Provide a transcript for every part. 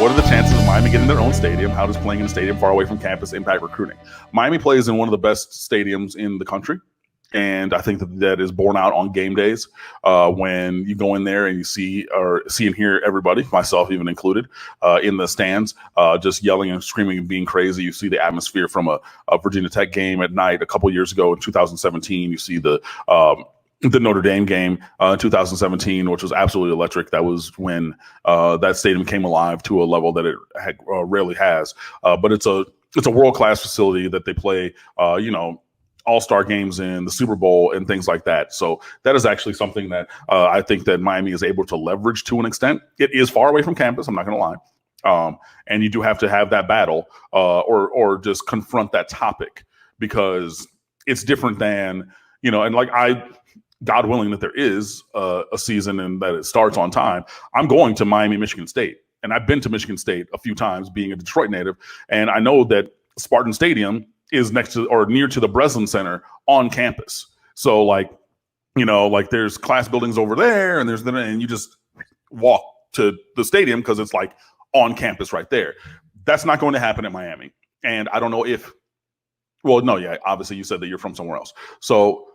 What are the chances of Miami getting their own stadium? How does playing in a stadium far away from campus impact recruiting? Miami plays in one of the best stadiums in the country. And I think that is borne out on game days when you go in there and you see and hear everybody, myself even included, in the stands, just yelling and screaming and being crazy. You see the atmosphere from a Virginia Tech game at night a couple years ago in 2017. You see the Notre Dame game in 2017, which was absolutely electric. That was when that stadium came alive to a level that it rarely has. But it's a world-class facility that they play, all-star games in, the Super Bowl and things like that. So that is actually something that I think that Miami is able to leverage to an extent. It is far away from campus, I'm not going to lie. And you do have to have that battle or just confront that topic, because it's different than, God willing that there is a season and that it starts on time, I'm going to Miami, Michigan State. And I've been to Michigan State a few times being a Detroit native. And I know that Spartan Stadium is next to or near to the Breslin Center on campus. So there's class buildings over there and you just walk to the stadium because it's like on campus right there. That's not going to happen at Miami. And I don't know obviously you said that you're from somewhere else. So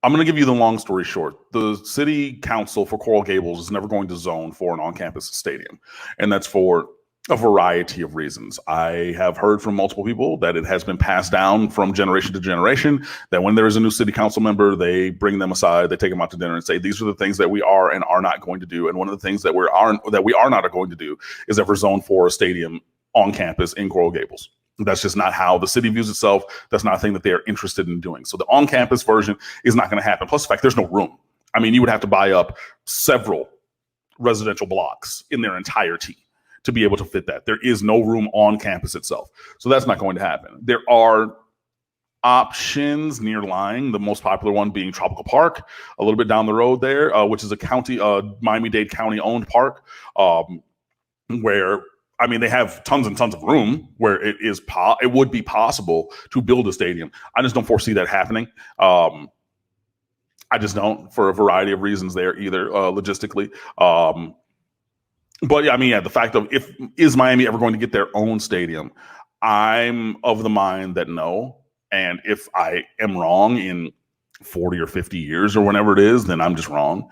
I'm going to give you the long story short. The city council for Coral Gables is never going to zone for an on-campus stadium. And that's for a variety of reasons. I have heard from multiple people that it has been passed down from generation to generation, that when there is a new city council member, they bring them aside, they take them out to dinner and say, these are the things that we are and are not going to do. And one of the things that we are not going to do is ever zone for a stadium on campus in Coral Gables. That's just not how the city views itself. That's not a thing that they are interested in doing. So the on-campus version is not going to happen. Plus the fact there's no room. I mean, you would have to buy up several residential blocks in their entirety to be able to fit that. There is no room on campus itself. So that's not going to happen. There are options near Lying, the most popular one being Tropical Park, a little bit down the road there, which is a Miami-Dade County owned park, where they have tons and tons of room where it would be possible to build a stadium. I just don't foresee that happening. I just don't, for a variety of reasons there either, logistically. But the fact of is Miami ever going to get their own stadium? I'm of the mind that no. And if I am wrong in 40 or 50 years or whenever it is, then I'm just wrong.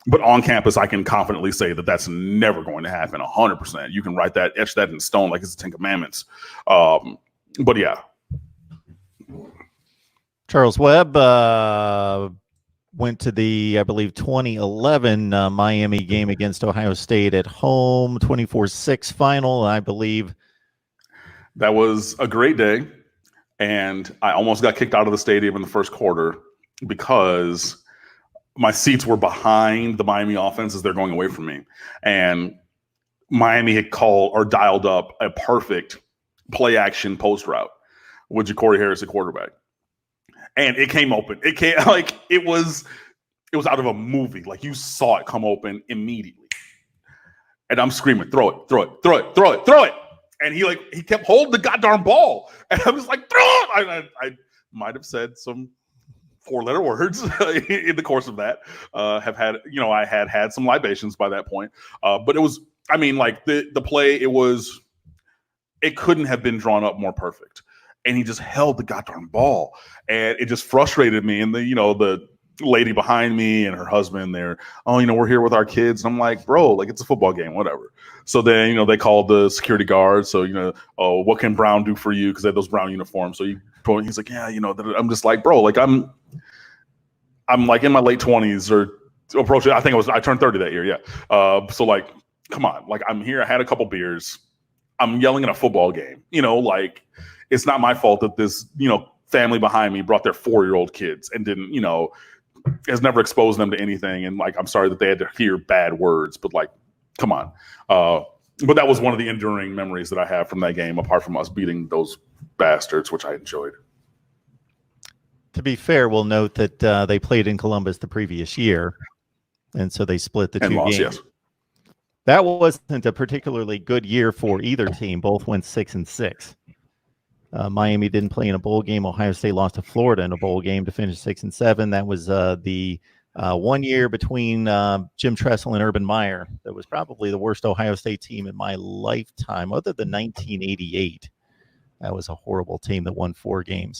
But on campus, I can confidently say that that's never going to happen 100%. You can etch that in stone like it's the Ten Commandments. But yeah. Charles Webb went to the, I believe, 2011 Miami game against Ohio State at home, 24-6 final, I believe. That was a great day. And I almost got kicked out of the stadium in the first quarter because my seats were behind the Miami offense as they're going away from me. And Miami had dialed up a perfect play action post route with Ja'Cory Harris at quarterback. And it came open. It was out of a movie. Like, you saw it come open immediately. And I'm screaming, throw it, throw it, throw it, throw it, throw it. And he kept holding the goddamn ball. And I was like, throw it. I might have said some 4-letter words in the course of that. I had some libations by that point. But it was, the play, it couldn't have been drawn up more perfect. And he just held the goddamn ball. And it just frustrated me. And the lady behind me and her husband, we're here with our kids. And I'm like, bro, it's a football game, whatever. So then, they called the security guard. So, what can Brown do for you? Because they had those brown uniforms. So he's like, yeah, I'm just like, bro, I'm like in my late 20s or approaching. I think I turned 30 that year. Yeah. So come on, I'm here. I had a couple beers. I'm yelling at a football game, it's not my fault that this, family behind me brought their 4-year-old kids and didn't, has never exposed them to anything. And I'm sorry that they had to hear bad words, but come on. But that was one of the enduring memories that I have from that game, apart from us beating those bastards, which I enjoyed. To be fair, we'll note that they played in Columbus the previous year, and so they split the two games. Yes. That wasn't a particularly good year for either team. Both went 6-6. Miami didn't play in a bowl game. Ohio State lost to Florida in a bowl game to finish 6-7. That was the 1 year between Jim Tressel and Urban Meyer, that was probably the worst Ohio State team in my lifetime, other than 1988. That was a horrible team that won 4 games.